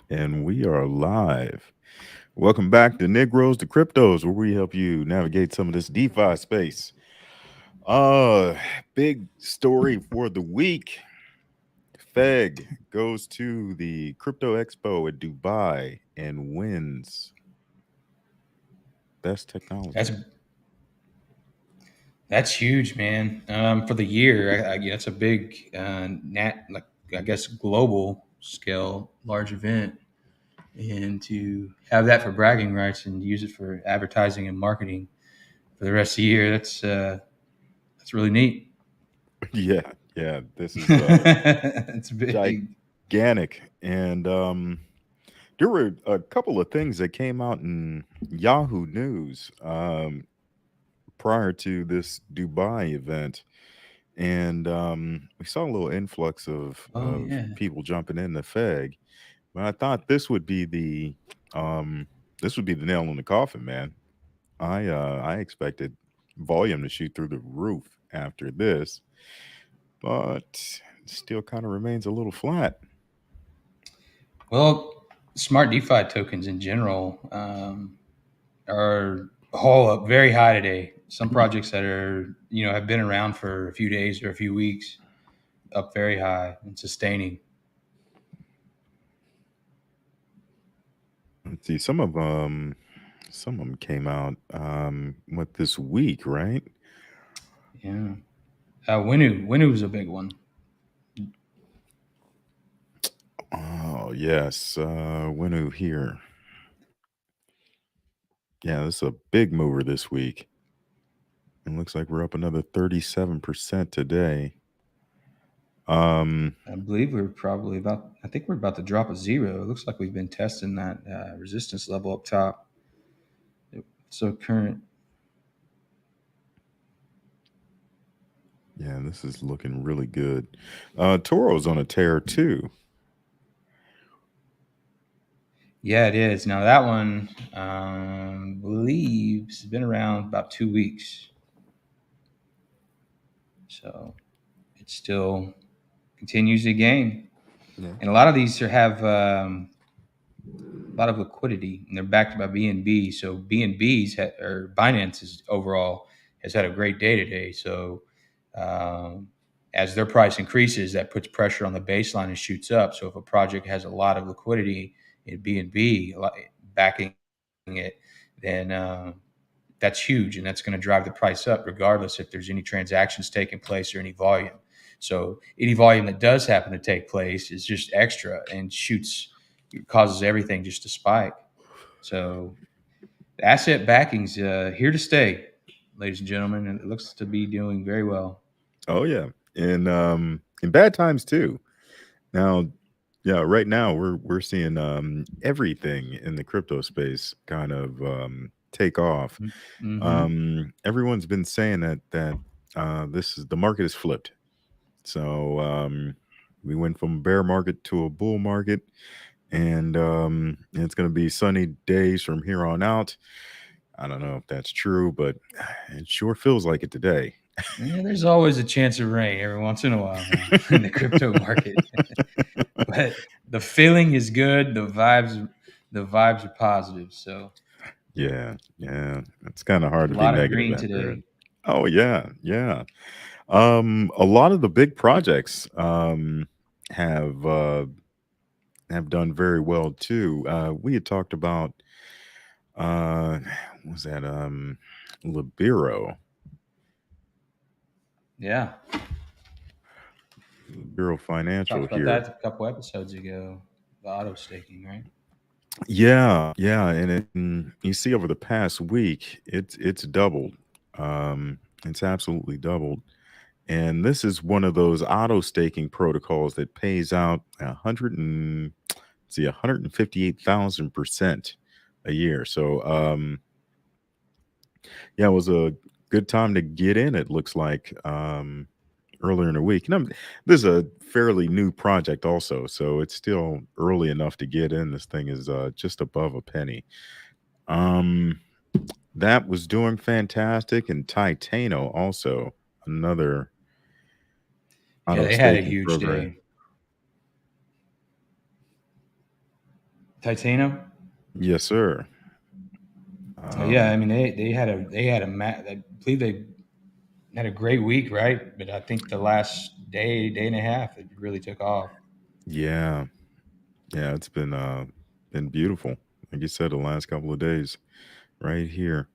And we are live. Welcome back to Negroes to Cryptos, where we help you navigate some of this DeFi space. Uh, Big story for the week. FEG goes to the Crypto Expo at Dubai and wins best That's technology. that's huge, man. For the year, that's a big I guess global scale large event, and to have that for bragging rights and use it for advertising and marketing for the rest of the year, that's really neat. Yeah, yeah. This is It's big. gigantic. And there were a couple of things that came out in Yahoo News prior to this Dubai event, and we saw a little influx Oh of yeah. people jumping in the FEG. But I thought um, this would be the nail in the coffin, man. I expected volume to shoot through the roof after this, but still kind of remains a little flat. Well, smart DeFi tokens in general are all up very high today. Some projects that are have been around for a few days or a few weeks up very high and sustaining. Let's see, some of them came out what this week, right? Yeah. Winu was a big one. Oh yes, Winu here. Yeah, this is a big mover this week. It looks like we're up another 37% today. Um, I believe we're probably about. I think we're about to drop a zero. It looks like we've been testing that resistance level up top. So current. yeah, this is looking really good. Toro's on a tear too. Yeah, it is. Now that one, believes, has been around about 2 weeks. So it still continues to gain. Yeah. And a lot of these have a lot of liquidity, and they're backed by BNB. So or Binance's overall has had a great day today. So um, as their price increases, that puts pressure on the baseline and shoots up. So if a project has a lot of liquidity in BNB backing it, then that's huge, and that's going to drive the price up, regardless if there's any transactions taking place or any volume. So any volume that does happen to take place is just extra and causes everything just to spike. So the asset backing's here to stay, ladies and gentlemen, and it looks to be doing very well. Oh yeah, and in bad times too. Now, yeah, right now we're seeing everything in the crypto space kind of take off. Mm-hmm. Everyone's been saying that this is the market is flipped. So we went from a bear market to a bull market, and it's going to be sunny days from here on out. I don't know if that's true, but it sure feels like it today. Yeah, there's always a chance of rain every once in a while, man, in the crypto market. But the feeling is good. The vibes are positive. So Yeah, yeah, it's kind of hard a to be lot of negative green after it. today. Oh yeah, yeah. A lot of the big projects have done very well too. We had talked about uh, what was that Libero, Yeah, Libero Financial talked about here. that a couple episodes ago. The auto staking, right? Yeah, yeah, and you see over the past week, it's doubled. It's absolutely doubled. And this is one of those auto staking protocols that pays out 158,000% a year. So yeah, it was a good time to get in. It looks like earlier in the week. And this is a fairly new project, also, so it's still early enough to get in. This thing is just above a penny. Um, that was doing fantastic, and Titano also another Yeah, auto they had a staking huge program. day. Titano. Yes, sir. Yeah, Um, I mean I believe they had a great week, right? But I think the last day and a half, it really took off. yeah, yeah, it's been beautiful. Like you said, the last couple of days, right here.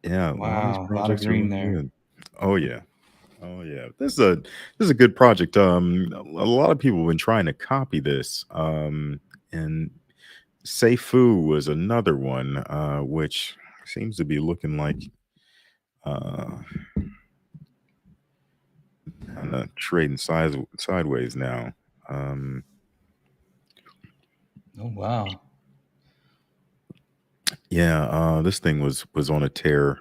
Yeah, a lot of these Wow, a lot of projects are green looking there. good. Oh yeah. Oh yeah. This is a good project. A lot of people have been trying to copy this. And Seifu was another one, which seems to be looking like uh kind of trading sideways now. Um, Oh wow. yeah, this thing was on a tear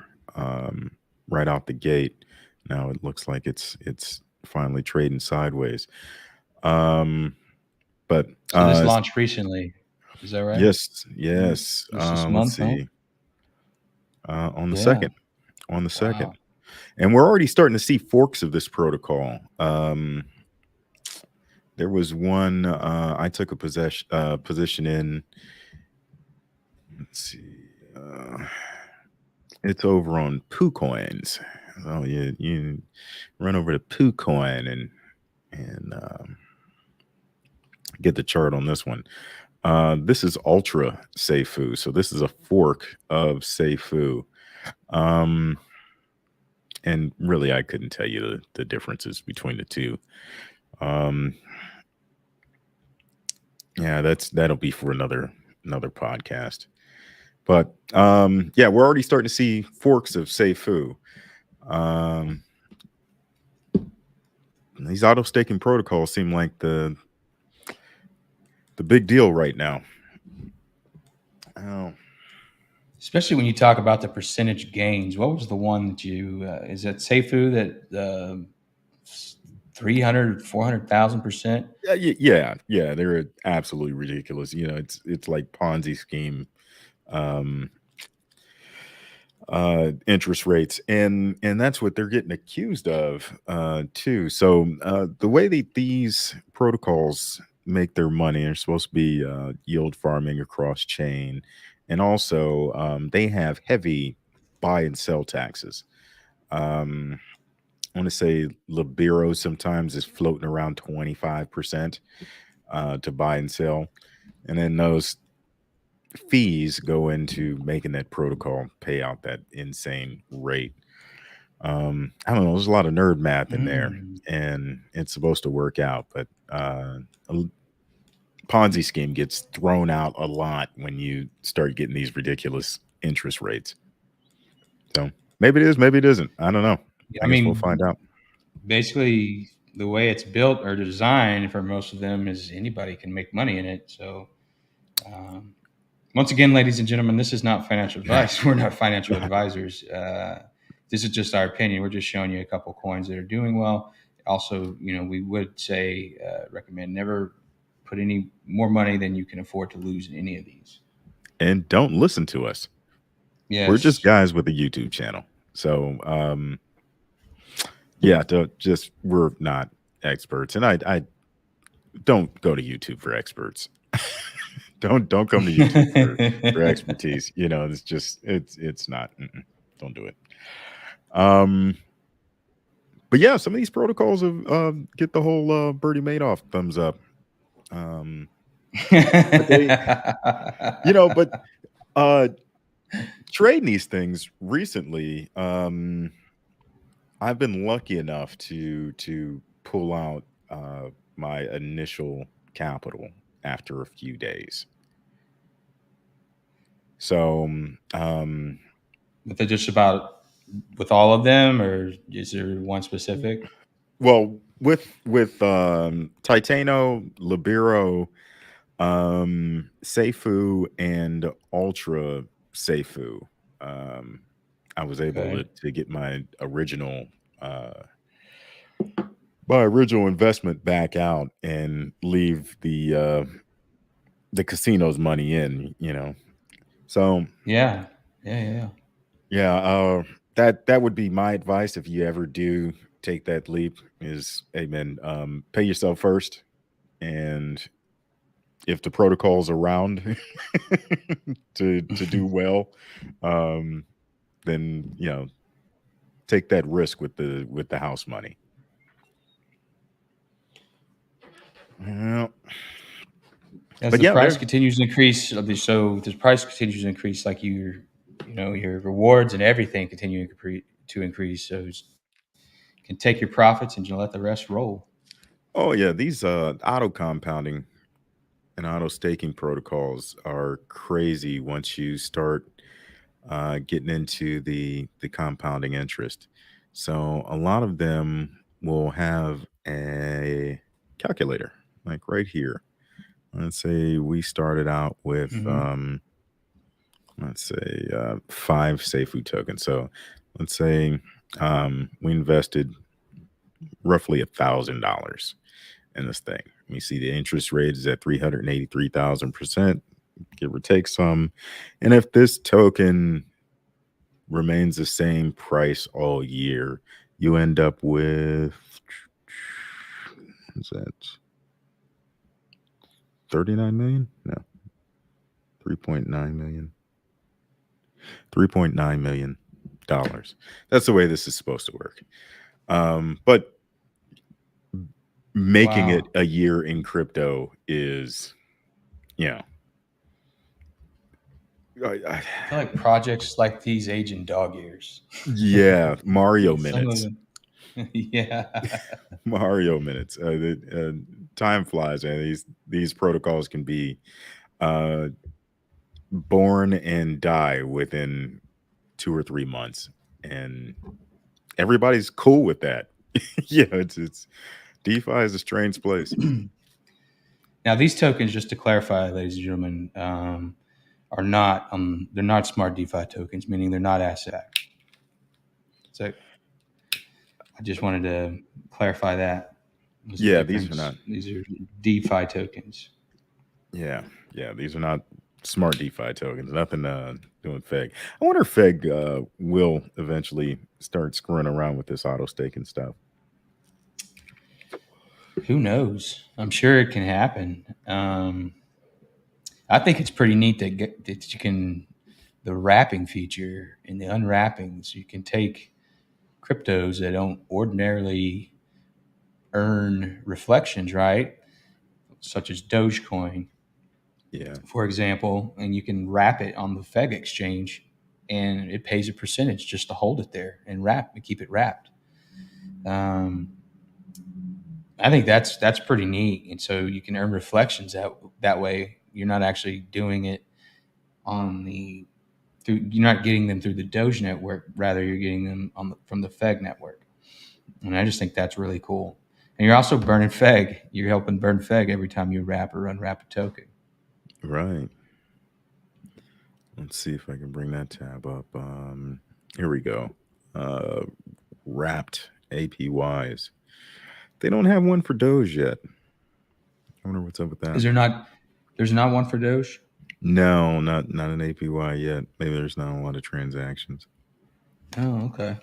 right out the gate. Now it looks like it's finally trading sideways. Um, but So this launched recently. Is that right? yes, yes. Just this Let's month, huh? see. On the Yeah. second, on the second, Wow. and we're already starting to see forks of this protocol. There was one I took a position in. Let's see. It's over on PooCoins. Oh, you run over to PooCoin and get the chart on this one. This is Ultra Seifu, so this is a fork of Seifu. Um, and really, I couldn't tell you the differences between the two. Um, yeah, that'll be for another podcast. But yeah, we're already starting to see forks of Seifu. Um, these auto staking protocols seem like the big deal right now. Oh, Especially when you talk about the percentage gains. What was the one that you is that Seifu that 300, 400,000%? yeah, yeah. They're absolutely ridiculous. It's like Ponzi scheme um, interest rates, and that's what they're getting accused of too. So the way that these protocols make their money are supposed to be yield farming across chain, and also they have heavy buy and sell taxes. Um, I want to say Libero sometimes is floating around 25% to buy and sell. And then those fees go into making that protocol pay out that insane rate. I don't know. There's a lot of nerd math in there, Mm. and it's supposed to work out, but a Ponzi scheme gets thrown out a lot when you start getting these ridiculous interest rates. So maybe it is, maybe it isn't. I don't know. Yeah, I I guess we'll mean, find out. basically, the way it's built or designed for most of them is anybody can make money in it. So, um, once again, ladies and gentlemen, this is not financial advice. We're not financial advisors. This is just our opinion. We're just showing you a couple coins that are doing well. Also, we would say recommend never put any more money than you can afford to lose in any of these. And don't listen to us. We're just Yes. guys with a YouTube channel. So yeah, we're not experts. And I don't go to YouTube for experts. Don't come to YouTube for expertise. It's just it's not. Don't do it. Um, but yeah, some of these protocols have get the whole Bertie Madoff thumbs up. Um, but they, but uh, trading these things recently. I've been lucky enough to pull out my initial capital after a few days. So, But they're just about with all of them, or is there one specific? well, with Titano, Libero, Seifu, and Ultra Seifu, um, I was able Okay. to get uh, my original investment back out and leave the casino's money in. So Yeah. Yeah. Yeah. yeah, that would be my advice if you ever do take that leap is, hey man, pay yourself first and if the protocol's around to do well, um, then take that risk with the house money. Well, As but the yeah, price there. continues to increase, the price continues to increase, like your rewards and everything continue to increase. So you can take your profits and you let the rest roll. Oh yeah, these auto compounding and auto staking protocols are crazy once you start getting into the compounding interest. So a lot of them will have a calculator, like right here. Let's say we started out with Hmm. let's say 5 Seifu tokens. So let's say we invested roughly $1,000 in this thing. You see the interest rate is at 383,000%, give or take some. And if this token remains the same price all year, you end up with, is that 39 million? No, 3.9 million. $3.9 million. That's the way this is supposed to work. But making it Wow. a year in crypto is, you know, I, I feel like projects like these age in dog years. yeah, Mario Some of minutes. them, yeah. Mario minutes. Time flies, and these protocols can be uh, born and die within 2 or 3 months, and everybody's cool with that. Yeah, it's DeFi is a strange place. Now, these tokens, just to clarify, ladies and gentlemen, are not they're not smart DeFi tokens, meaning they're not asset backed. So I just wanted to clarify that. There's a Yeah, these are difference. not. These are DeFi tokens. Yeah, yeah, these are not smart DeFi tokens. Nothing doing FEG. I wonder if FEG will eventually start screwing around with this auto staking stuff. Who knows? I'm sure it can happen. I think it's pretty neat that you can the wrapping feature and the unwrapping, so you can take cryptos that don't ordinarily earn reflections, right? Such as Dogecoin, Yeah, for example, and you can wrap it on the FEG exchange, and it pays a percentage just to hold it there and wrap and keep it wrapped. Um, I think that's pretty neat, and so you can earn reflections that way. You're not actually doing it on the through. You're not getting them through the Doge network. Rather, you're getting them from the FEG network, and I just think that's really cool. And you're also burning FEG. You're helping burn FEG every time you wrap or unwrap a token. right. Let's see if I can bring that tab up. Here we go. Uh, Wrapped APYs. They don't have one for Doge yet. I wonder what's up with that. Is there not? There's not one for Doge. No, not an APY yet. Maybe there's not a lot of transactions. Oh, okay.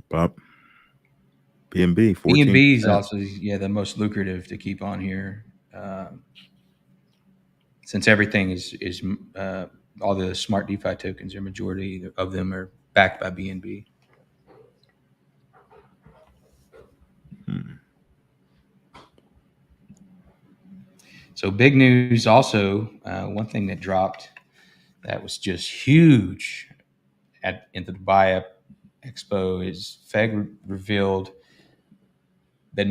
But BNB B&B is 14%. also the most lucrative to keep on here, since everything is all the smart DeFi tokens, or majority of them are backed by BNB. Hmm. So big news also. One thing that dropped that was just huge in the Dubai Expo is FEG revealed the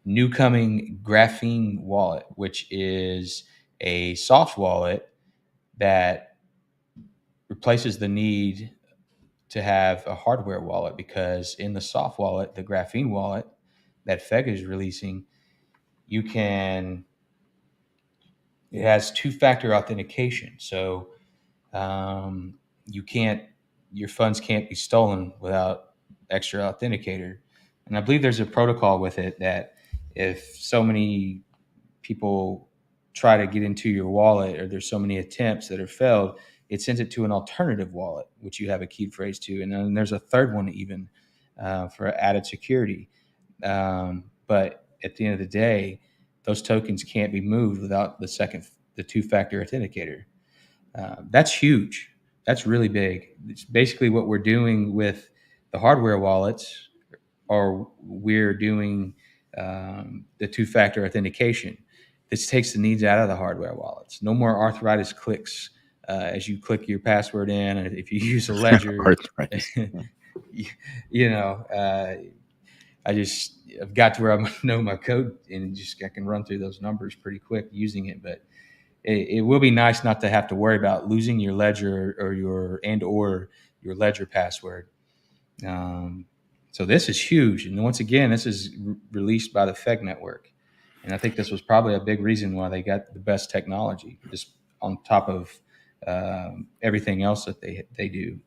new coming graphene wallet, which is a soft wallet that replaces the need to have a hardware wallet, because in the soft wallet, the graphene wallet that FEG is releasing, you can it has two-factor authentication. So you can't your funds can't be stolen without extra authenticator. And I believe there's a protocol with it that if so many people try to get into your wallet, or there's so many attempts that are failed, it sends it to an alternative wallet, which you have a key phrase to. And then there's a third one even for added security. But at the end of the day, those tokens can't be moved without the two-factor authenticator. That's huge. That's really big. It's basically what we're doing with the hardware wallets, or we're doing the two-factor authentication. This takes the needs out of the hardware wallets. No more arthritis clicks as you click your password in. And if you use a ledger, Arthritis. you know, I've got to where I know my code and just I can run through those numbers pretty quick using it. But it will be nice not to have to worry about losing your ledger or your ledger password. So this is huge, and once again, this is released by the FEG network, and I think this was probably a big reason why they got the best technology, just on top of everything else that they do.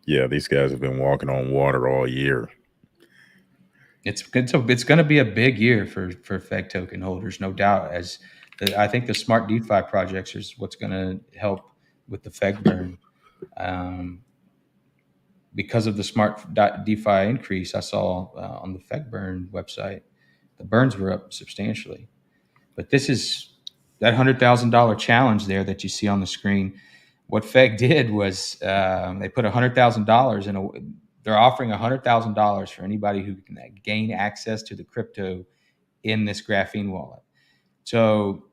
Yeah, these guys have been walking on water all year. It's good. So it's going to be a big year for FEG token holders, no doubt. I think the smart DeFi projects is what's going to help with the FEG burn. Because of the smart DeFi increase, I saw on the FEG burn website, the burns were up substantially. But this is that $100,000 challenge there that you see on the screen. What FEG did was they put $100,000 in a. They're offering $100,000 for anybody who can gain access to the crypto in this graphene wallet. So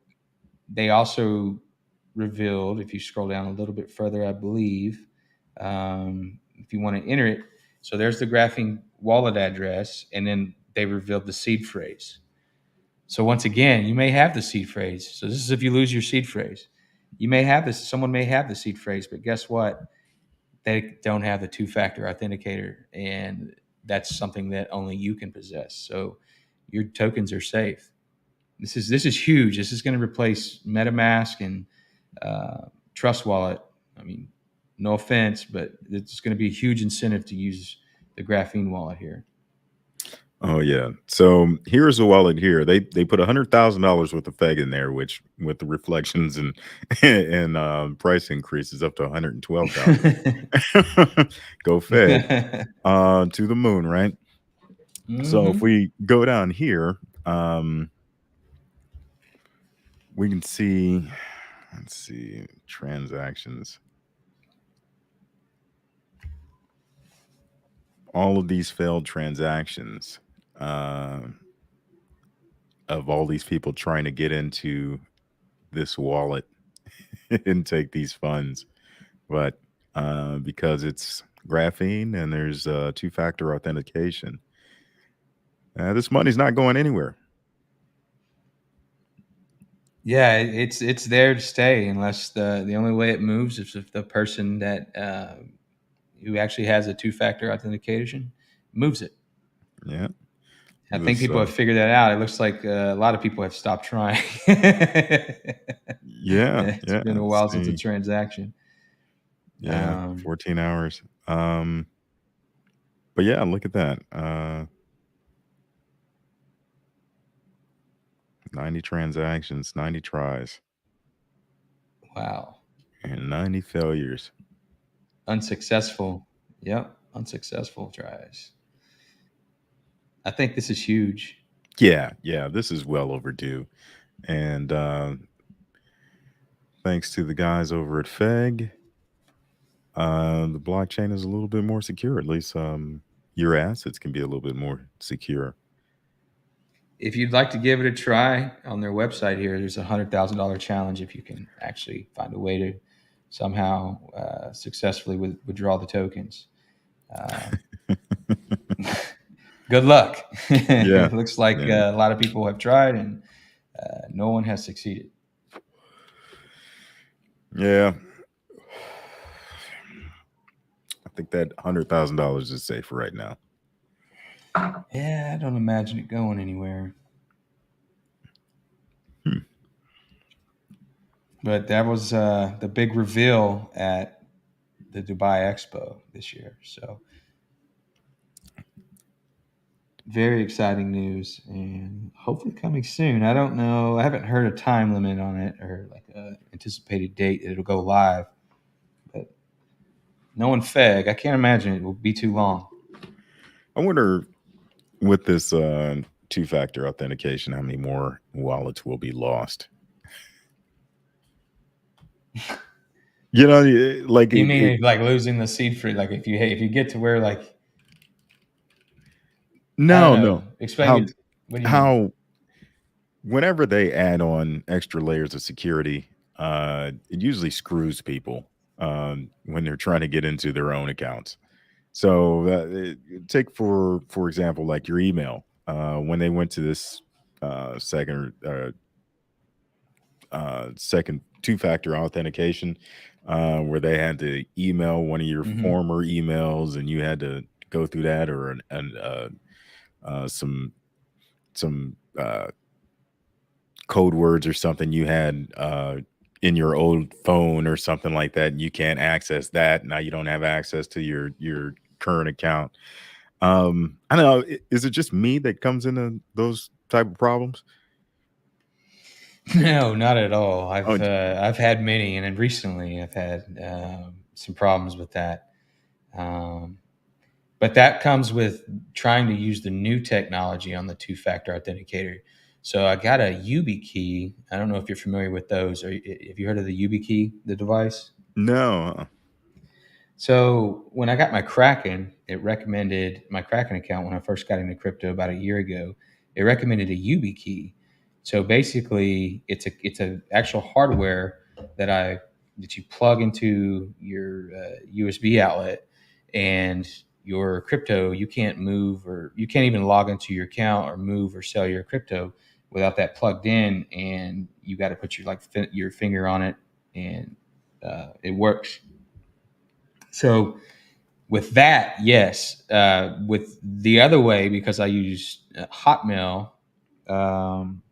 they also revealed, if you scroll down a little bit further, I believe, if you want to enter it, so there's the graphene wallet address, and then they revealed the seed phrase. So once again, you may have the seed phrase. So this is if you lose your seed phrase. You may have this, someone may have the seed phrase, but guess what? They don't have the two-factor authenticator, and that's something that only you can possess. So your tokens are safe. This is huge. This is going to replace MetaMask and Trust Wallet. I mean, no offense, but it's going to be a huge incentive to use the graphene wallet here. Oh yeah. So here's a wallet here. They put $100,000 worth of FEG in there, which with the reflections and and price increases up to 112,000. Go FEG to the moon, right? So if we go down here, we can see. Let's see transactions. All of these failed transactions. Of all these people trying to get into this wallet and take these funds, but because it's graphene and there's two-factor authentication, this money's not going anywhere. Yeah, it's there to stay unless the only way it moves is if the person that who actually has a two-factor authentication moves it. Yeah. I think people have figured that out. It looks like a lot of people have stopped trying. It's been a while since a transaction. Yeah, 14 hours. But yeah, look at that. 90 transactions, 90 tries. Wow. And 90 failures. Unsuccessful. Yep. Unsuccessful tries. I think this is huge. Yeah, this is well overdue. And thanks to the guys over at FEG, the blockchain is a little bit more secure. At least your assets can be a little bit more secure. If you'd like to give it a try, on their website here, there's a $100,000 challenge if you can actually find a way to somehow successfully withdraw the tokens. Good luck. Yeah, It looks like a lot of people have tried and no one has succeeded. Yeah. I think that $100,000 is safe right now. Yeah, I don't imagine it going anywhere. But that was the big reveal at the Dubai Expo this year. So very exciting news, and hopefully coming soon. I don't know. I haven't heard a time limit on it or like an anticipated date that it'll go live. But knowing FEG, I can't imagine it will be too long. I wonder with this two-factor authentication, how many more wallets will be lost? You know, like You mean like losing the seed free? Like if you get to where like I don't no, know. no. Explain How it. What do you mean? how whenever they add on extra layers of security, it usually screws people when they're trying to get into their own accounts. So take for example, like your email. When they went to this second two-factor authentication, where they had to email one of your Hmm. former emails, and you had to go through that, or some code words or something you had in your old phone or something like that, and you can't access that. Now you don't have access to your current account. I don't know. Is it just me that comes into those type of problems? No, not at all. Oh, I've had many, and then recently I've had some problems with that. Um, but that comes with trying to use the new technology on the two-factor authenticator. So I got a YubiKey. I don't know if you're familiar with those. Or have you heard of the YubiKey, the device? no. So when I got my Kraken, it recommended my Kraken account when I first got into crypto about a year ago. It recommended a YubiKey. So basically, it's a actual hardware that you plug into your USB outlet, and your crypto you can't move, or you can't even log into your account or move or sell your crypto without that plugged in, and you got to put your finger on it, and it works. So with that, yes. With the other way, because I use Hotmail, um,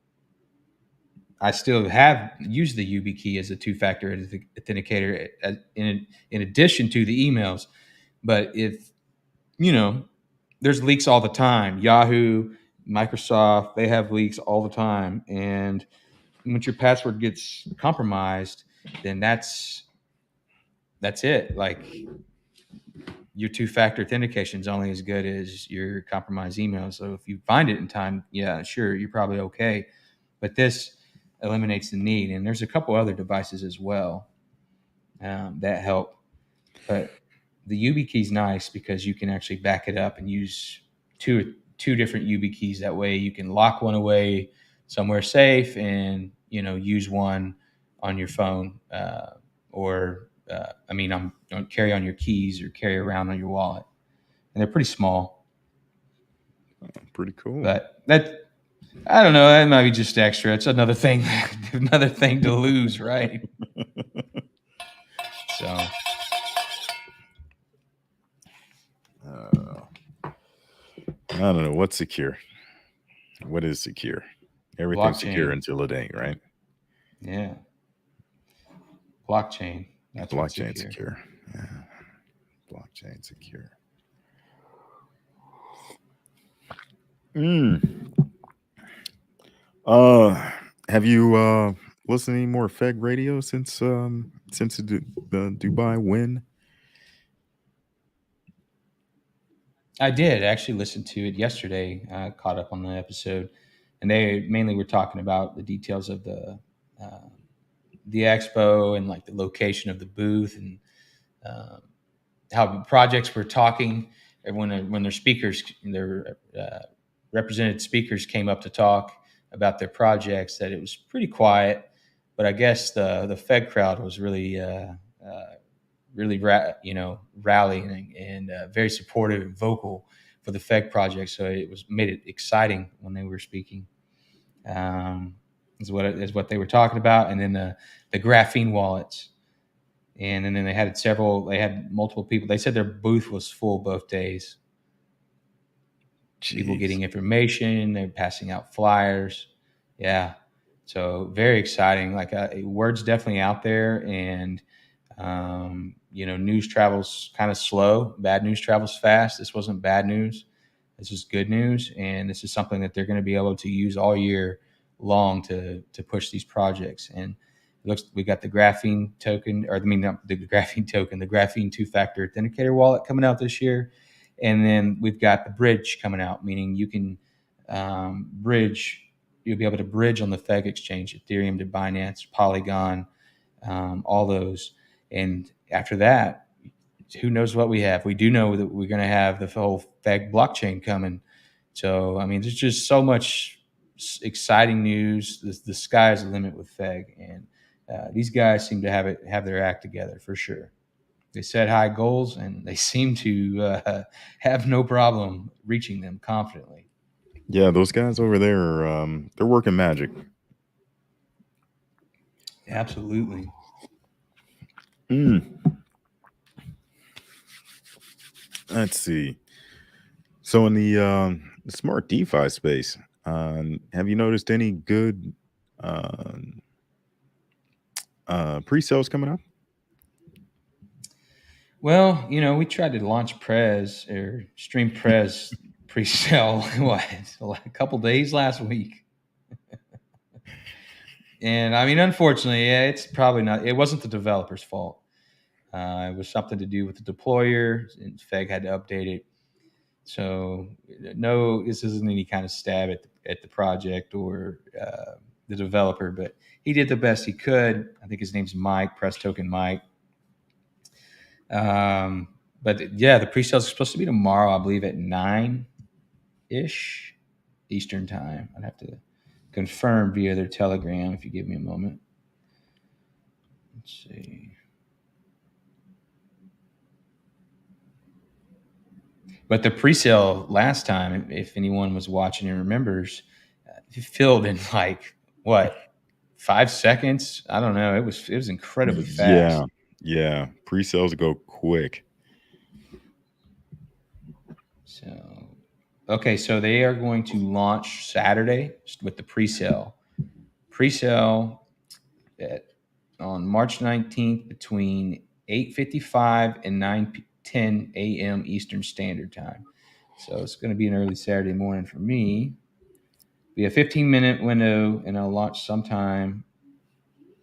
I still have used the YubiKey as a two-factor authenticator in addition to the emails. But if there's leaks all the time. Yahoo, Microsoft, they have leaks all the time, and once your password gets compromised, then that's it. Like your two-factor authentication is only as good as your compromised email. So if you find it in time, yeah, sure, you're probably okay. But this eliminates the need, and there's a couple other devices as well that help. But the YubiKey is nice because you can actually back it up and use two different YubiKeys. That way, you can lock one away somewhere safe, and use one on your phone, or don't carry on your keys or carry around on your wallet. And they're pretty small. Pretty cool. But that I don't know. That might be just extra. It's another thing, another thing to lose, right? So uh, I don't know what's secure. What is secure? Everything's secure blockchain, until it ain't, right? yeah, blockchain. That's what's Blockchain secure. secure. Yeah. Blockchain secure. Mm. Uh, have you listened to any more FEG radio since the Dubai win? I did actually listen to it yesterday. I caught up on the episode, and they mainly were talking about the details of uh, the expo and like the location of the booth, and um, how projects were talking. And when their speakers, their represented speakers came up to talk about their projects, that it was pretty quiet. But I guess the Fed crowd was really rallying and very supportive and vocal for the Fed project. So it was made it exciting when they were speaking. Is what they were talking about, and then the graphene wallets, and then they had multiple people. They said their booth was full both days. People Jeez. getting information, they're passing out flyers. Yeah, so very exciting. Like word's definitely out there, and news travels kind of slow. Bad news travels fast. This wasn't bad news. This is good news, and this is something that they're going to be able to use all year long to push these projects. And it looks we got the graphene token, or I mean not the graphene token, the graphene two-factor authenticator wallet coming out this year, and then we've got the bridge coming out, meaning you can bridge. You'll be able to bridge on the FEG exchange, Ethereum to Binance, Polygon, all those. And after that, who knows what we have? We do know that we're going to have the whole FEG blockchain coming. So, I mean, there's just so much exciting news. The sky is the limit with FEG, and these guys seem to have their act together for sure. They set high goals, and they seem to have no problem reaching them confidently. Yeah, those guys over there, they're working magic. Absolutely. Mm, let's see. So in the smart DeFi space, have you noticed any good uh, pre-sales coming up? Well, we tried to launch Prez or Stream Prez pre-sale what a couple days last week, and I mean, unfortunately, yeah, it's probably not. It wasn't the developer's fault. It was something to do with the deployer, and FEG had to update it. So, no, this isn't any kind of stab at the project or the developer, but he did the best he could. I think his name's Mike, Press Token Mike. But yeah, the pre-sales are supposed to be tomorrow, I believe, at 9-ish Eastern time. I'd have to confirm via their Telegram if you give me a moment. Let's see. But the pre-sale last time, if anyone was watching and remembers, it filled in like what 5 seconds. I don't know. It was incredibly Yeah, fast. yeah. Pre-sales go quick. So okay, so they are going to launch Saturday with the pre-sale. Pre-sale at, on March 19th between 8:55 and 9:10 a.m. Eastern Standard Time. So it's going to be an early Saturday morning for me. Be a 15-minute window, and I'll launch sometime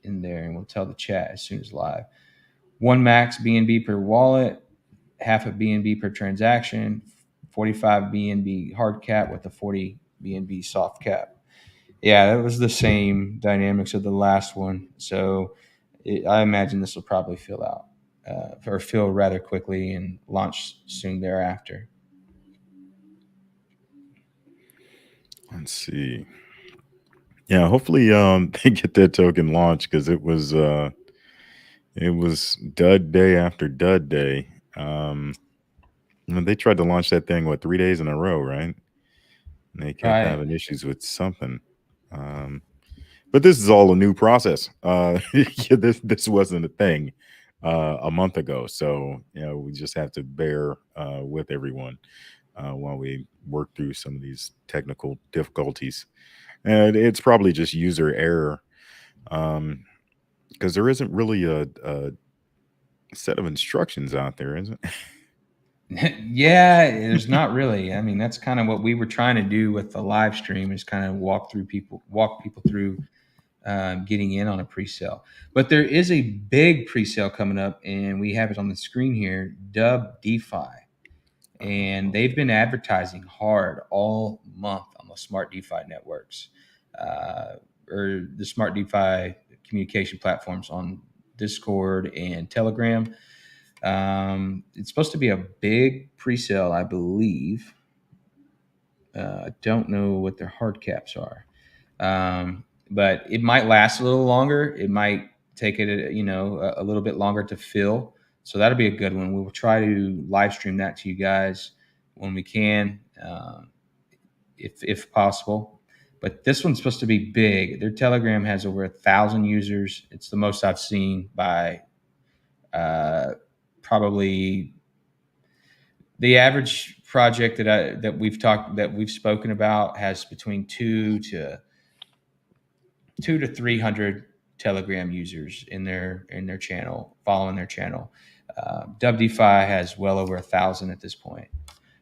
in there, and we'll tell the chat as soon as live. One max BNB per wallet, half a BNB per transaction, 45 BNB hard cap with a 40 BNB soft cap. Yeah, that was the same dynamics of the last one. So I imagine this will probably fill out or fill rather quickly and launch soon thereafter. Let's see. Yeah, hopefully they get that token launched because it was dud day after dud day. They tried to launch that thing what 3 days in a row, right? And they kept Right. having issues with something. Um, but this is all a new process. Yeah, this wasn't a thing a month ago, so we just have to bear with everyone while we work through some of these technical difficulties. And it's probably just user error because there isn't really a set of instructions out there, is it? Yeah, there's not really. I mean, that's kind of what we were trying to do with the live stream is kind of walk people through getting in on a pre-sale. But there is a big pre-sale coming up, and we have it on the screen here. Dub DeFi, and they've been advertising hard all month on the smart DeFi networks or the smart DeFi communication platforms on Discord and Telegram. It's supposed to be a big pre-sale, I believe. I don't know what their hard caps are, but it might last a little longer. It might take it, a little bit longer to fill. So that'll be a good one. We will try to live stream that to you guys when we can, if possible. But this one's supposed to be big. Their Telegram has over 1,000 users. It's the most I've seen by probably the average project that we've spoken about has between 2 to 300 Telegram users in their channel, following their channel. DubDeFi has well over 1,000 at this point.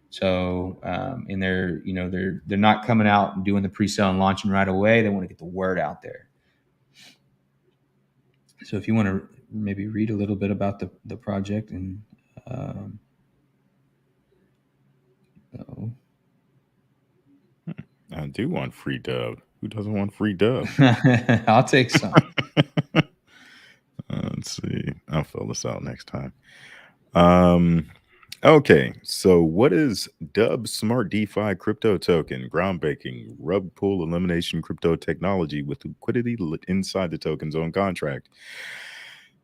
So, and they're not coming out and doing the pre-sale and launching right away. They want to get the word out there. So, if you want to maybe read a little bit about the project and I I do want free dub. Who doesn't want free dub? I'll take some. Let's see. I'll fill this out next time. Um, okay, so what is Dub Smart DeFi crypto token? Groundbreaking rug pool elimination crypto technology with liquidity inside the token's own contract.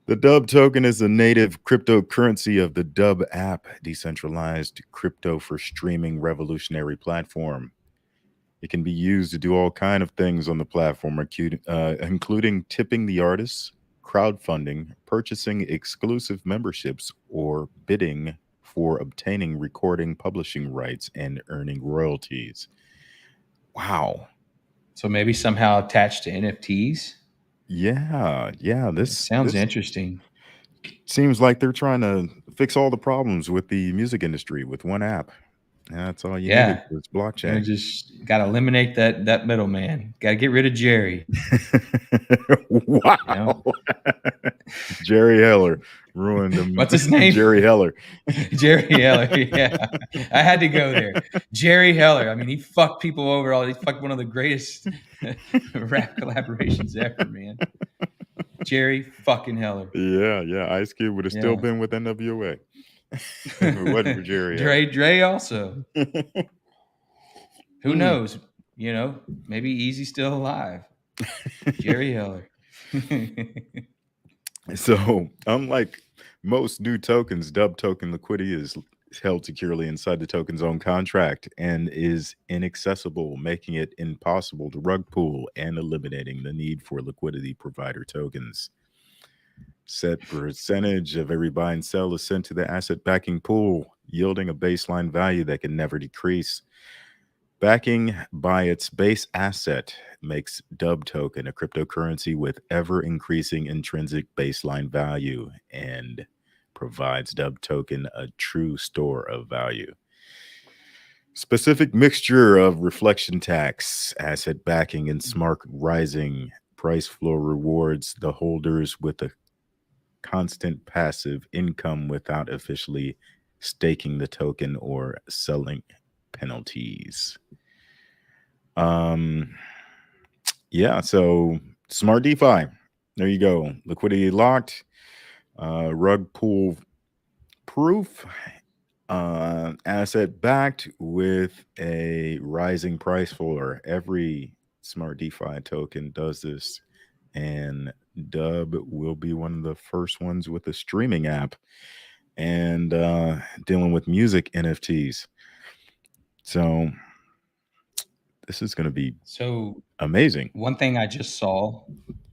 The Dub token is the native cryptocurrency of the Dub app, decentralized crypto for streaming revolutionary platform. It can be used to do all kind of things on the platform, including tipping the artists, crowdfunding, purchasing exclusive memberships, or bidding for obtaining recording publishing rights and earning royalties. Wow. So maybe somehow attached to NFTs. Yeah. It This sounds this interesting. seems like they're trying to fix all the problems with the music industry with one app. That's all you needed Yeah, was gonna blockchain. just gotta eliminate that middleman. Got to get rid of Jerry. You know Wow. Jerry Heller ruined him. what's his name? Jerry Heller. Jerry Heller. Yeah, I had to go there. Jerry Heller. I mean, he fucked people over. He fucked one of the greatest rap collaborations ever, man. Jerry fucking Heller. Yeah. Ice Cube would have still Yeah. been with NWA if it wasn't for Jerry Heller. Dre also. Who Mm. knows? Maybe Easy's still alive. Jerry Heller. So, unlike most new tokens, Dub token liquidity is held securely inside the token's own contract and is inaccessible, making it impossible to rug pool and eliminating the need for liquidity provider tokens. Set percentage of every buy and sell is sent to the asset backing pool, yielding a baseline value that can never decrease. Backing by its base asset makes Dub token a cryptocurrency with ever increasing intrinsic baseline value and provides Dub token a true store of value. Specific mixture of reflection tax, asset backing, and smart rising price floor rewards the holders with a constant passive income without officially staking the token or selling penalties. Um, yeah, so smart DeFi. There you go. Liquidity locked, rug pool proof, asset backed with a rising price floor. Every smart DeFi token does this, and Dub will be one of the first ones with a streaming app and dealing with music NFTs. So this is going to be So amazing. one thing I just saw,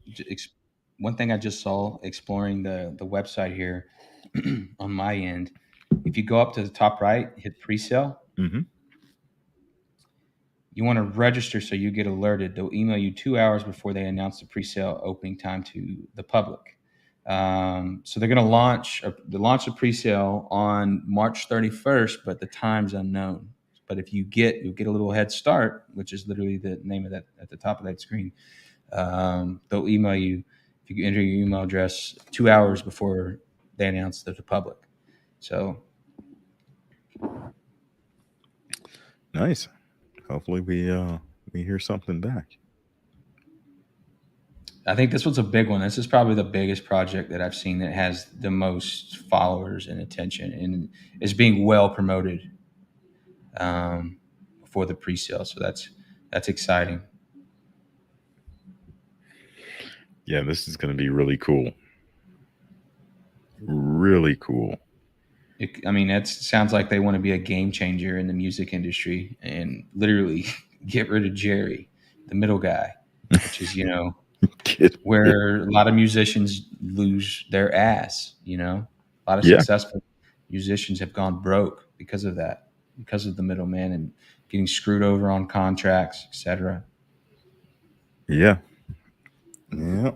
j- ex- one thing I just saw exploring the website here on my end. If you go up to the top right, hit pre-sale. Hmm. You want to register so you get alerted. They'll email you 2 hours before they announce the pre-sale opening time to the public. So they're going to launch the pre-sale on March 31st, but the time's unknown. But if you'll get a little head start, which is literally the name of that at the top of that screen. They'll email you if you enter your email address 2 hours before they announce to the public. So Nice. Hopefully we hear something back. I think this was a big one. This is probably the biggest project that I've seen that has the most followers and attention and is being well promoted um, for the pre-sale. So that's exciting. Yeah, this is going to be really cool. Really cool. I mean, that sounds like they want to be a game changer in the music industry and literally get rid of Jerry, the middle guy, which is Kid. where a lot of musicians lose their ass. A lot of Yeah. successful musicians have gone broke because of that, because of the middleman and getting screwed over on contracts, etc. Yeah. Yeah.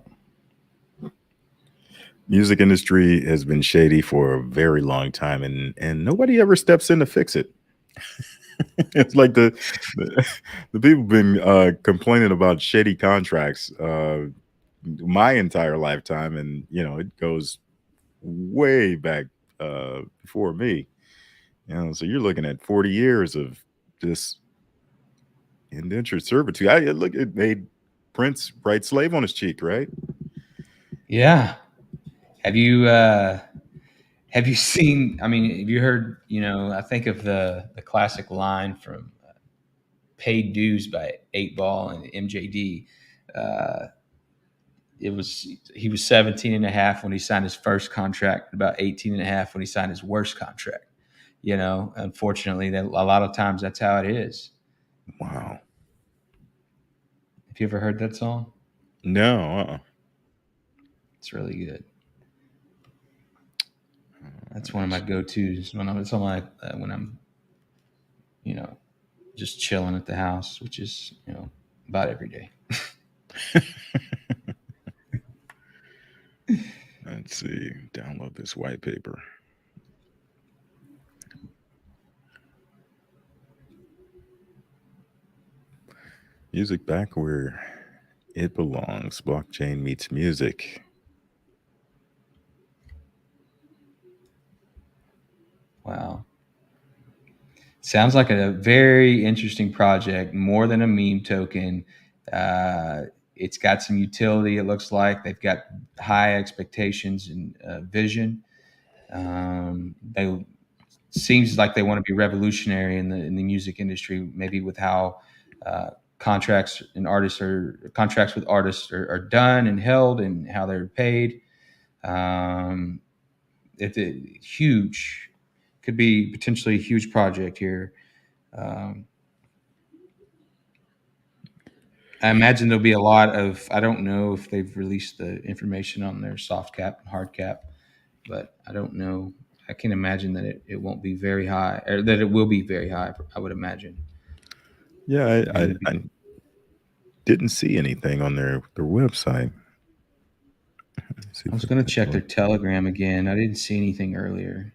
Music industry has been shady for a very long time and nobody ever steps in to fix it. It's like the, the people been complaining about shady contracts my entire lifetime, and it goes way back before me. So you're looking at 40 years of this Indentured servitude. I look, it made Prince write slave on his cheek, right? Yeah. Have you seen? I mean, have you heard? I think of the classic line from "Paid Dues" by 8 Ball and MJD. Uh, he was 17 and a half when he signed his first contract, about 18 and a half when he signed his worst contract. Unfortunately, that a lot of times that's how it is. Wow. Have you ever heard that song? No. It's really good. That's one of my go-tos when I'm just chilling at the house, which is about every day. Let's see. Download this white paper. Music back where it belongs. Blockchain meets music. Wow. Sounds like a very interesting project, more than a meme token. It's got some utility, it looks like. They've got high expectations and vision. They seems like they want to be revolutionary in the music industry, maybe with how contracts with artists are done and held and how they're paid. Um, it's a huge, could be potentially a huge project here. Um, I imagine there'll be a lot of. I don't know if they've released the information on their soft cap and hard cap, but I don't know. I can imagine that it won't be very high, or that it will be very high. I would imagine. Yeah, Maybe it'll I be. didn't see anything on their website. Let's see I if was I going to can check their look. Telegram again. I didn't see anything earlier.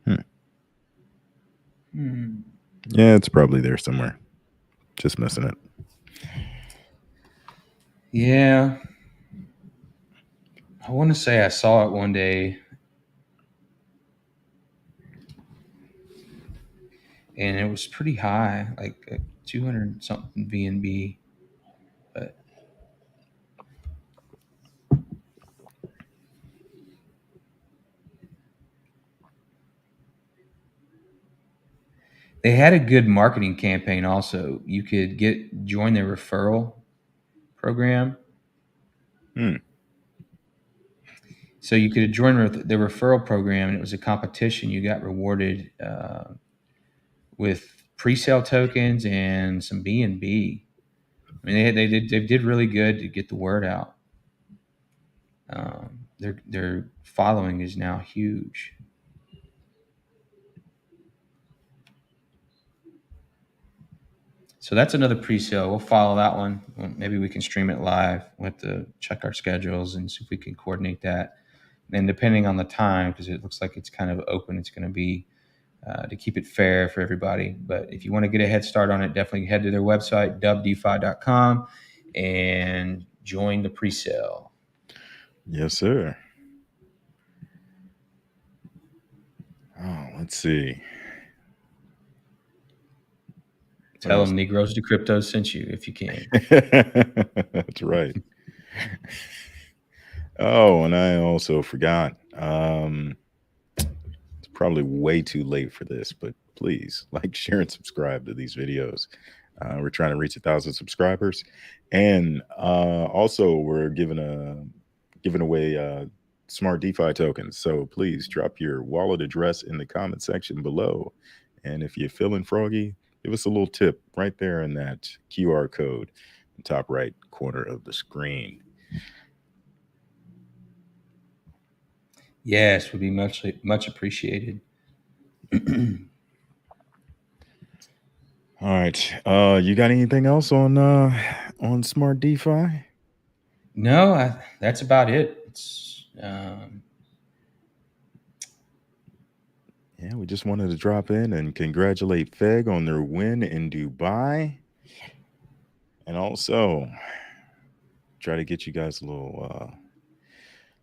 Hmm. Hmm. Yeah, it's probably there somewhere. Just missing it. Yeah, I want to say I saw it one day, and it was pretty high, like 200 something VNB. But they had a good marketing campaign. Also, you could join their referral program. Hmm. So you could join the referral program, and it was a competition. You got rewarded with pre-sale tokens and some BNB. I mean, they did really good to get the word out. Their following is now huge. So that's another pre-sale. We'll follow that one. Maybe we can stream it live. We'll have to check our schedules and see if we can coordinate that. And depending on the time, because it looks like it's kind of open, it's going to be to keep it fair for everybody. But if you want to get a head start on it, definitely head to their website, dubdefi.com, and join the pre-sale. Yes, sir. Oh, let's see. What Tell else? them Negroes to Crypto sent you if you can. That's right. Oh, and I also forgot. It's probably way too late for this, but please like, share, and subscribe to these videos. We're trying to reach 1,000 subscribers, and also we're giving away smart DeFi tokens. So please drop your wallet address in the comment section below, and if you're feeling froggy, give us a little tip right there in that QR code, in the top right corner of the screen. Yes, would be much appreciated. All right. You got anything else on smart DeFi? No, that's about it. It's Yeah, we just wanted to drop in and congratulate FEG on their win in Dubai, and also try to get you guys a little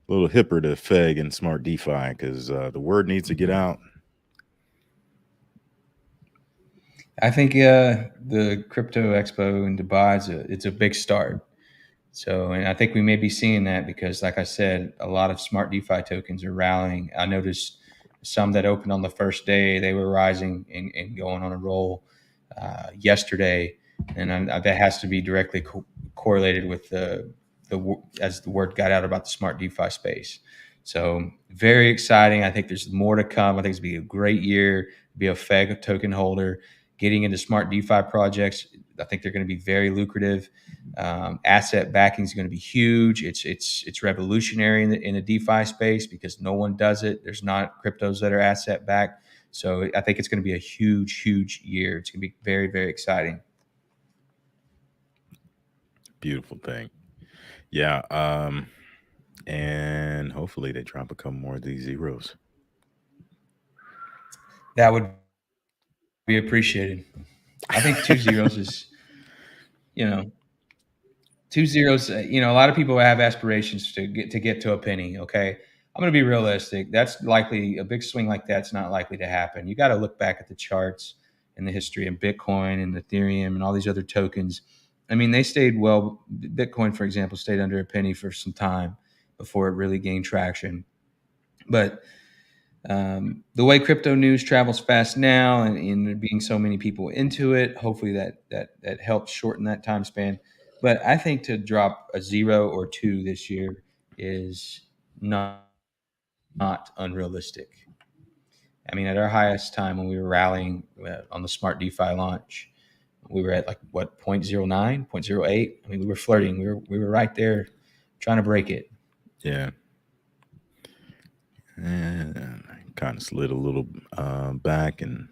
hipper to FEG and smart DeFi because the word needs to get out. I think the crypto expo in Dubai it's a big start. So, and I think we may be seeing that because, like I said, a lot of smart DeFi tokens are rallying. I noticed some that opened on the first day, they were rising and going on a roll yesterday, and that has to be directly correlated with as the word got out about the smart DeFi space. So, very exciting. I think there's more to come. I think it's going to be a great year. Be a FEG token holder, getting into smart DeFi projects. I think they're going to be very lucrative. Asset backing is going to be huge. It's revolutionary in the DeFi space because no one does it. There's not cryptos that are asset backed. So I think it's going to be a huge year. It's going to be very, very exciting. Beautiful thing. Yeah. And hopefully they drop a couple more of these zeros. That would be appreciated. I think 2 zeros is, you know, 2 zeros. A lot of people have aspirations to get to a penny. Okay, I'm going to be realistic. That's likely a big swing like that's not likely to happen. You got to look back at the charts and the history of Bitcoin and Ethereum and all these other tokens. I mean, they stayed well. Bitcoin, for example, stayed under a penny for some time before it really gained traction. But the way crypto news travels fast now, and there being so many people into it, hopefully that helps shorten that time span. But I think to drop a 0 or 2 this year is not unrealistic. I mean, at our highest time when we were rallying on the Smart DeFi launch, we were at like what 0.09, 0.08. I mean, we were flirting. We were right there, trying to break it. Yeah. And kind of slid a little back and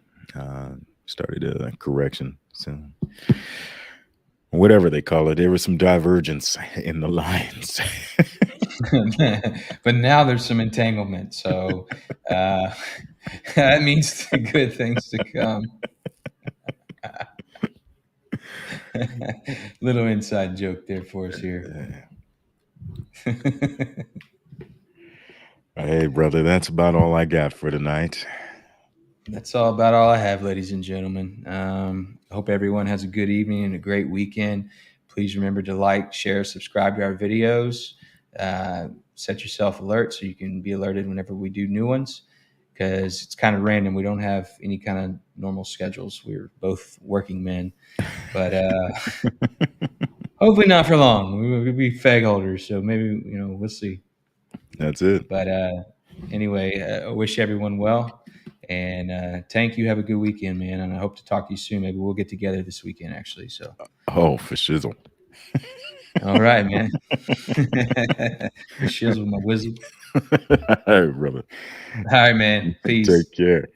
started a correction. So whatever they call it, there was some divergence in the lines. But now there's some entanglement, so uh, that means good things to come. Little inside joke there for us here. Hey, brother, that's about all I got for tonight. That's about all I have, ladies and gentlemen. I hope everyone has a good evening and a great weekend. Please remember to like, share, subscribe to our videos. Set yourself alerts so you can be alerted whenever we do new ones, because it's kind of random. We don't have any kind of normal schedules. We're both working men, but hopefully not for long. We'll be FEG holders, so maybe we'll see. That's it. But anyway, I wish everyone well, and Tank, you have a good weekend, man. And I hope to talk to you soon. Maybe we'll get together this weekend, actually. So, Oh, for shizzle. all right, man. For shizzle, my wizard. All right, brother. All right, man. Peace. Take care.